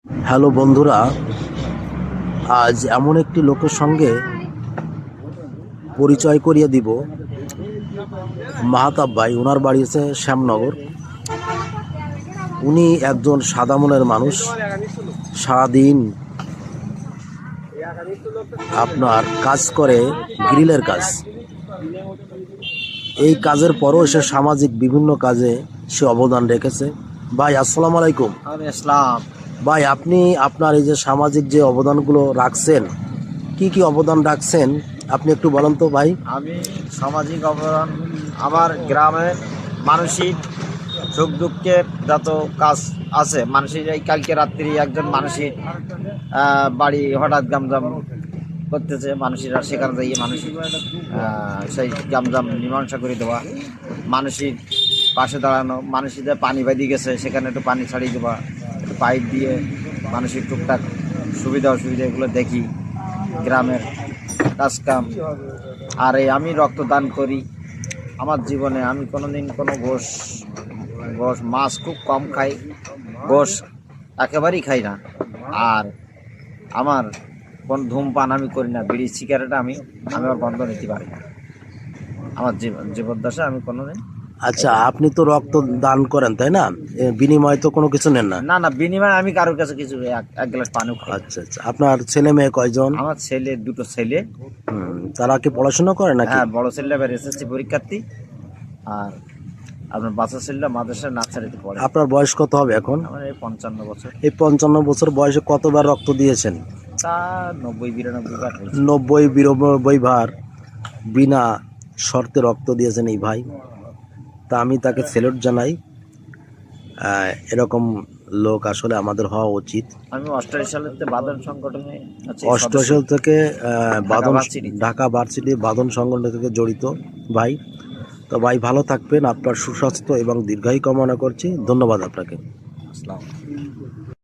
Hello বন্ধুরা, আজ এমন একটি লোকের সঙ্গে পরিচয় করিয়ে দিব। মাহতাব ভাই, ওনার বাড়ি হচ্ছে শ্যামনগর। উনি একজন সাদা মনের মানুষ। সারাদিন আপনার কাজ করে, গ্রিলের কাজ। এই কাজের পরও সে সামাজিক বিভিন্ন কাজে সে অবদান রেখেছে। ভাই আসসালামু আলাইকুম। ইসলাম। ভাই, আপনি আপনার এই যে সামাজিক যে অবদানগুলো রাখছেন, কি কি অবদান রাখছেন আপনি একটু বলেন তো ভাই। আমি সামাজিক অবদান আমার গ্রামের মানসিক সুখ দুঃখের যত কাজ আছে, মানুষের এই কালকে রাত্রি একজন মানসিক বাড়ি হঠাৎ গামজাম করতেছে, মানুষেরা সেখানে যাইয়ে মানসিক সেই গামজাম মীমাংসা করে দেওয়া, মানসিক পাশে দাঁড়ানো, মানুষদের পানি বাঁধি গেছে সেখানে একটু পানি ছাড়িয়ে দেওয়া, একটু পাইপ দিয়ে মানসিক টুকটাক সুবিধা অসুবিধা এগুলো দেখি গ্রামের কাজকাম। আর আমি রক্তদান করি। আমার জীবনে আমি কোনোদিন কোনো গোশ মাছ খুব কম খাই, গোশ একেবারেই খাই না। আর আমার কোন ধূমপান আমি করি না, বিড়ি সিগারেট আমি আর বন্ধ নিতে পারি না আমার জীবদ্দশা আমি কোনোদিন। আচ্ছা, আপনি তো রক্ত দান করেন তাই না? বিনিময়ে তো কোনো কিছু নেন না? না না, বিনিময়ে আমি কারোর কাছে কিছু এক গ্লাস পানিও খাই। আচ্ছা আচ্ছা, আপনার ছেলে মেয়ে কয়জন? আমার ছেলে দুটো ছেলে। তারা কি পড়াশোনা করে নাকি? হ্যাঁ, বড় ছেলে এবার এসএসসি পরীক্ষার্থী, আর আপনার বাচ্চা ছেলেটা মাদ্রাসা নার্সারিতে পড়ে। আপনার বয়স কত হবে এখন? আমার এই 55 বছর। এই 55 বছর বয়সে কতবার রক্ত দিয়েছেন? তা 90-92 বার হয়েছে। 90-92 বার বিনা শর্তে রক্ত দিয়েছেন এই ভাই। তা আমি তাকে স্যালুট জানাই। এরকম লোক আসলে আমাদের হওয়া উচিত। আমি 88 সালেতে বাদন সংগঠনে আছি। 88 সাল থেকে বাদন ভার্সিটি। ঢাকা ভার্সিটি বাদন সংগঠন থেকে জড়িত ভাই। তো ভাই ভালো থাকবেন, আপনার সুস্বাস্থ্য এবং দীর্ঘায়ু কামনা করছি। ধন্যবাদ আপনাকে। আসসালাম।